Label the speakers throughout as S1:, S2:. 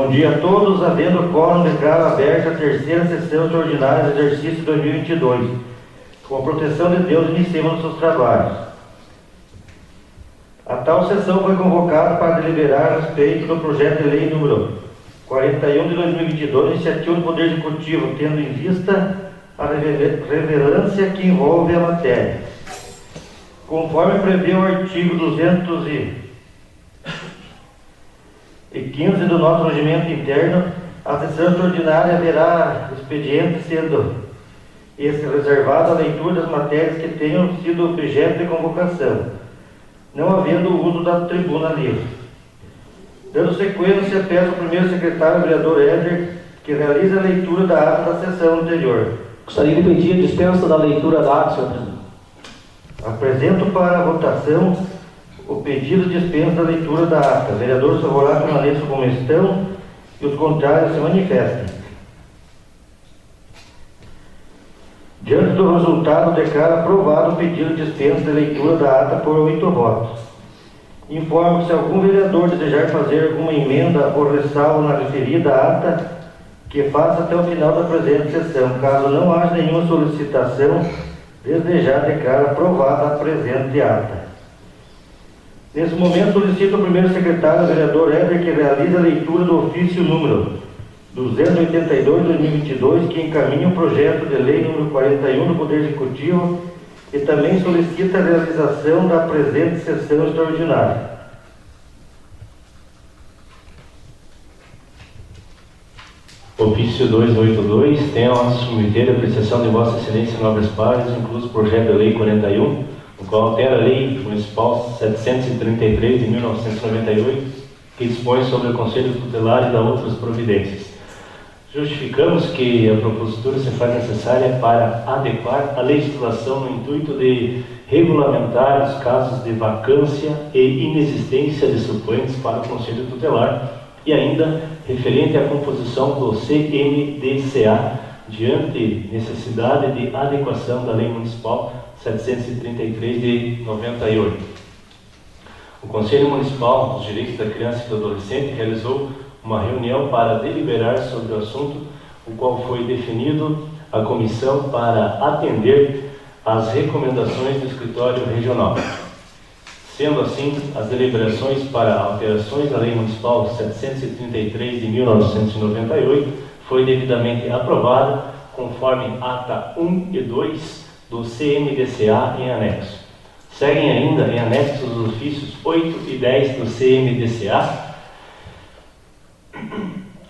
S1: Bom dia a todos. Havendo quórum, declaro aberta a terceira sessão extraordinária do exercício 2022. Com a proteção de Deus, iniciemos nossos trabalhos. A tal sessão foi convocada para deliberar a respeito do projeto de lei número 41 de 2022, iniciativa do Poder Executivo, tendo em vista a relevância que envolve a matéria. Conforme prevê o artigo 215 do nosso regimento interno, a sessão extraordinária haverá expediente, sendo esse reservado à leitura das matérias que tenham sido objeto de convocação, não havendo o uso da tribuna livre. Dando sequência, peço ao primeiro secretário, vereador Éder, que realize a leitura da ata da sessão anterior.
S2: Gostaria de pedir a dispensa da leitura da ata, senhor presidente.
S1: Apresento para a votação o pedido de dispensa da leitura da ata. Vereador Sovolá permaneçam como estão e os contrários se manifestem. Diante do resultado, declaro aprovado o pedido de dispensa da leitura da ata por 8 votos. Informo que se algum vereador desejar fazer alguma emenda ou ressalva na referida ata, que faça até o final da presente sessão. Caso não haja nenhuma solicitação, desde já declaro aprovada a presente ata. Nesse momento, solicito ao primeiro secretário, vereador Éder, que realize a leitura do ofício número 282/2022, que encaminha o projeto de lei número 41 do Poder Executivo e também solicita a realização da presente sessão extraordinária.
S3: Ofício 282 tem a submeter a apreciação de Vossa Excelência Nobres Pares, incluso o projeto de lei 41, o qual altera a Lei Municipal 733 de 1998, que dispõe sobre o Conselho Tutelar e da outras providências. Justificamos que a propositura se faz necessária para adequar a legislação no intuito de regulamentar os casos de vacância e inexistência de suplentes para o Conselho Tutelar e ainda referente à composição do CMDCA diante necessidade de adequação da Lei Municipal 733 de 98. O Conselho Municipal dos Direitos da Criança e do Adolescente realizou uma reunião para deliberar sobre o assunto, o qual foi definido a comissão para atender às recomendações do escritório regional. Sendo assim, as deliberações para alterações à Lei Municipal 733 de 1998 foi devidamente aprovada, conforme ata 1 e 2 do CMDCA em anexo. Seguem ainda em anexo os ofícios 8 e 10 do CMDCA,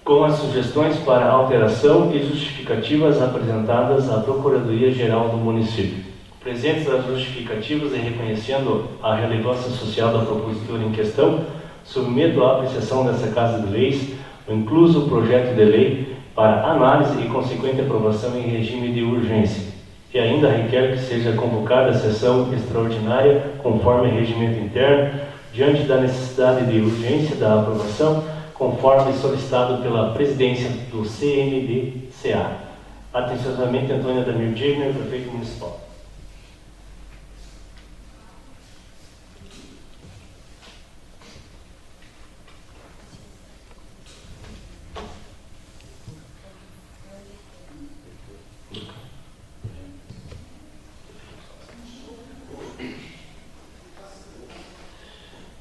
S3: com as sugestões para alteração e justificativas apresentadas à Procuradoria-Geral do Município. Presentes as justificativas e reconhecendo a relevância social da propositura em questão, submeto à apreciação dessa Casa de Leis o incluso projeto de lei para análise e consequente aprovação em regime de urgência. E ainda requer que seja convocada a sessão extraordinária conforme regimento interno, diante da necessidade de urgência da aprovação, conforme solicitado pela presidência do CMDCA. Atenciosamente, Antônio Adamir Digner, prefeito municipal.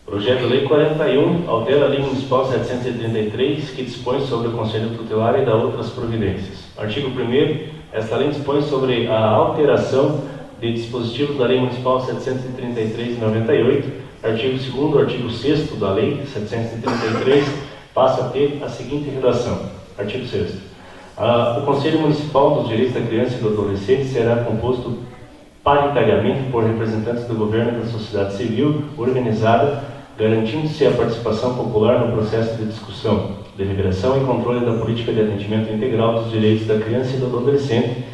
S3: Projeto de Lei 41 altera a Lei Municipal 733, que dispõe sobre o Conselho Tutelar e da outras providências. Artigo 1º, esta lei dispõe sobre a alteração de dispositivos da Lei Municipal 733 de 98. Artigo 2º, artigo 6º da Lei 733 passa a ter a seguinte redação. Artigo 6º. O Conselho Municipal dos Direitos da Criança e do Adolescente será composto paritariamente por representantes do governo e da sociedade civil organizada, garantindo-se a participação popular no processo de discussão, deliberação e controle da política de atendimento integral dos direitos da criança e do adolescente,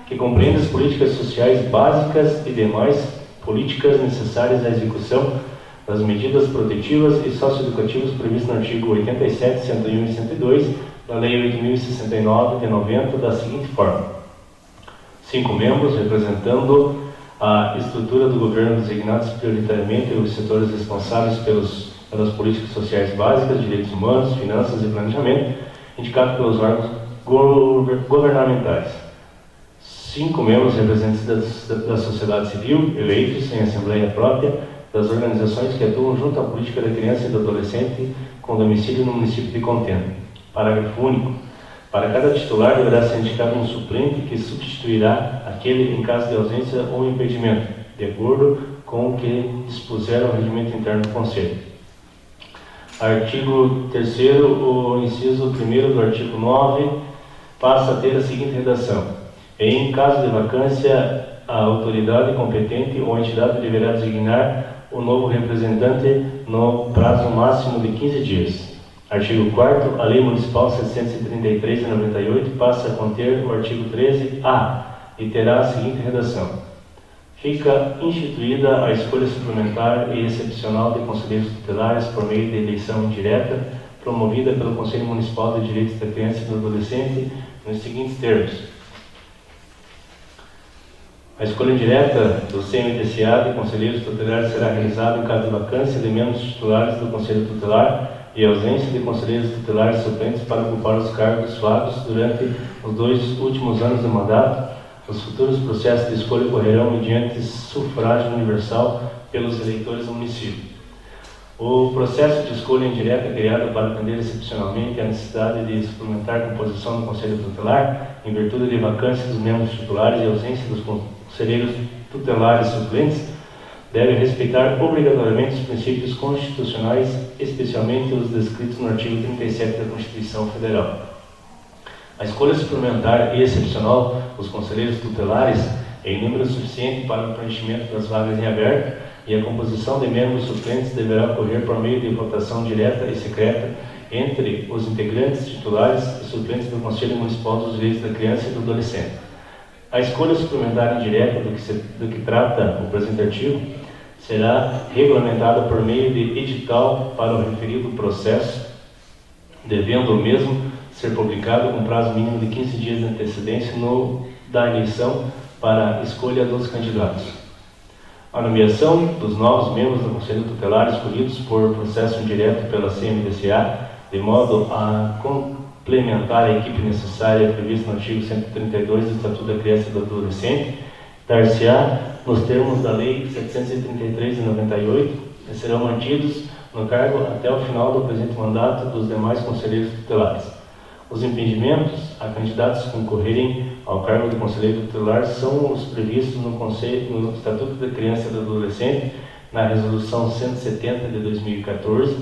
S3: que compreende as políticas sociais básicas e demais políticas necessárias à execução das medidas protetivas e socioeducativas previstas no artigo 87, 101 e 102 da Lei 8.069 de 90, da seguinte forma: 5 membros representando a estrutura do governo designados prioritariamente os setores responsáveis pelos pelas políticas sociais básicas, direitos humanos, finanças e planejamento, indicado pelos órgãos governamentais. 5 membros representantes da sociedade civil, eleitos em assembleia própria, das organizações que atuam junto à política da criança e do adolescente com domicílio no município de Contenda. Parágrafo único. Para cada titular deverá ser indicado um suplente que substituirá aquele em caso de ausência ou impedimento, de acordo com o que dispuser o regimento interno do Conselho. Artigo 3º, o inciso 1º do artigo 9 passa a ter a seguinte redação: em caso de vacância, a autoridade competente ou a entidade deverá designar o novo representante no prazo máximo de 15 dias. Artigo 4º, a Lei Municipal 733 de 98 passa a conter o artigo 13A e terá a seguinte redação: fica instituída a escolha suplementar e excepcional de conselheiros tutelares por meio de eleição indireta, promovida pelo Conselho Municipal de Direitos da Criança e do Adolescente, nos seguintes termos: a escolha indireta do CMDCA de conselheiros tutelares será realizada em caso de vacância de membros titulares do Conselho Tutelar e ausência de conselheiros tutelares suplentes para ocupar os cargos vagos durante os 2 últimos anos do mandato. Os futuros processos de escolha ocorrerão mediante sufrágio universal pelos eleitores do município. O processo de escolha indireta é criado para atender excepcionalmente a necessidade de suplementar a composição do Conselho Tutelar em virtude de vacância dos membros titulares e ausência dos conselheiros tutelares suplentes, deve respeitar obrigatoriamente os princípios constitucionais, especialmente os descritos no artigo 37 da Constituição Federal. A escolha suplementar e excepcional dos conselheiros tutelares é em número suficiente para o preenchimento das vagas em aberto e a composição de membros suplentes deverá ocorrer por meio de votação direta e secreta entre os integrantes titulares e suplentes do Conselho Municipal dos Direitos da Criança e do Adolescente. A escolha suplementar indireta do que trata o presente artigo será regulamentada por meio de edital para o referido processo, devendo o mesmo ser publicado com prazo mínimo de 15 dias de antecedência da eleição para a escolha dos candidatos. A nomeação dos novos membros do Conselho Tutelar escolhidos por processo indireto pela CMDCA, de modo a complementar a equipe necessária prevista no artigo 132 do Estatuto da Criança e do Adolescente, dar-se-á nos termos da Lei 733 de 98 e serão mantidos no cargo até o final do presente mandato dos demais conselheiros tutelares. Os impedimentos a candidatos concorrerem ao cargo de conselheiro tutelar são os previstos no Estatuto da Criança e do Adolescente, na Resolução 170 de 2014,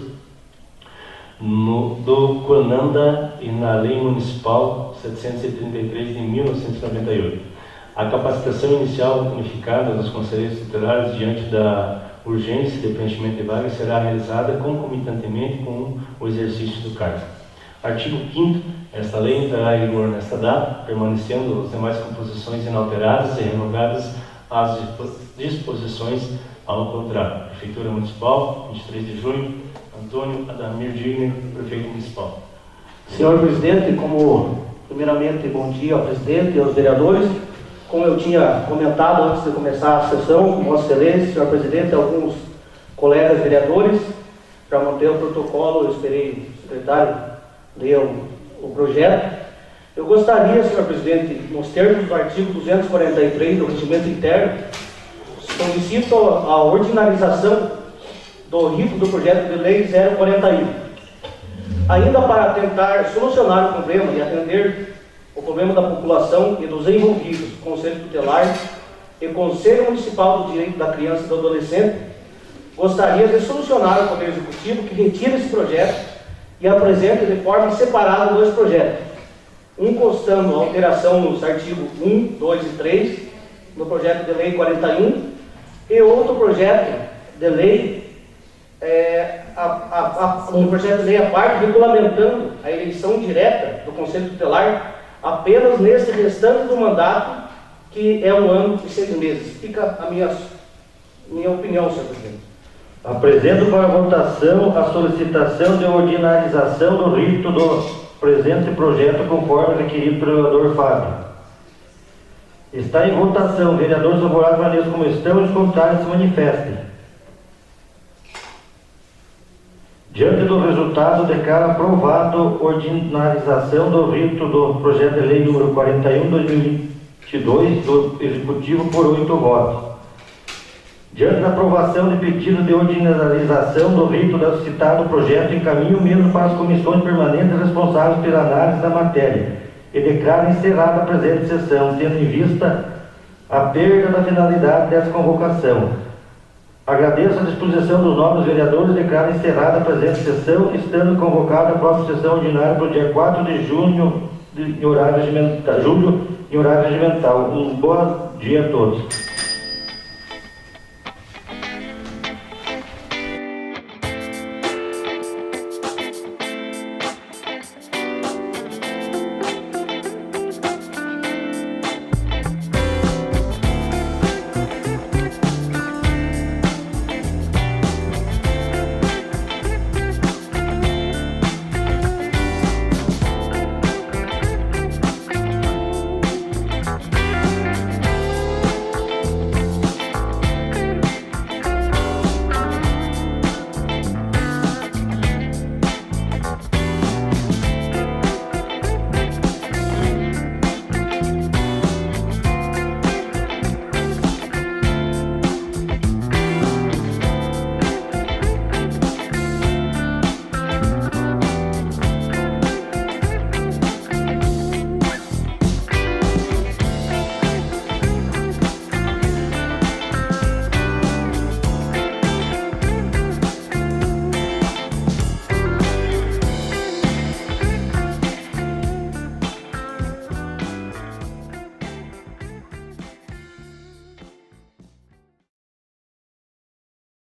S3: do CONANDA e na Lei Municipal 733 de 1998. A capacitação inicial unificada dos conselheiros tutelares diante da urgência de preenchimento de vagas será realizada concomitantemente com o exercício do cargo. Artigo 5º. Esta lei entrará em vigor nesta data, permanecendo as demais composições inalteradas e revogadas as disposições ao contrário. Prefeitura Municipal, 23 de junho, Antônio Adamir Digner, Prefeito Municipal.
S2: Senhor Presidente, primeiramente, bom dia ao Presidente e aos vereadores. Como eu tinha comentado antes de começar a sessão, Vossa Excelência, Senhor Presidente, alguns colegas vereadores, para manter o protocolo, eu esperei o secretário ler o projeto. Eu gostaria, Senhor Presidente, nos termos do artigo 243 do Regimento Interno, solicito a ordinarização do rito do projeto de lei 041. Ainda para tentar solucionar o problema e atender o problema da população e dos envolvidos, Conselho Tutelar e Conselho Municipal do Direito da Criança e do Adolescente, gostaria de solucionar o Poder Executivo que retire esse projeto e apresente de forma separada dois projetos. Um constando a alteração nos artigos 1, 2 e 3, no projeto de lei 41, e outro projeto de lei, um projeto de lei à parte, regulamentando a eleição direta do Conselho Tutelar apenas nesse restante do mandato, que é 1 ano e 6 meses. Fica a minha opinião, senhor presidente.
S1: Apresento para votação a solicitação de ordinarização do rito do presente projeto conforme requerido pelo vereador Fábio. Está em votação. Vereadores favoráveis permaneçam como estão e os contrários se manifestem. Diante do resultado, declaro aprovado ordinarização do rito do projeto de lei número 41/2022 do Executivo por 8 votos. Diante da aprovação de pedido de ordinarização do rito do citado projeto, encaminho o mesmo para as comissões permanentes responsáveis pela análise da matéria e declaro encerrada a presente sessão, tendo em vista a perda da finalidade dessa convocação. Agradeço a disposição dos nobres vereadores e declaro encerrada a presente sessão, estando convocada a próxima sessão ordinária para o dia 4 de junho, em horário regimental. Um bom dia a todos.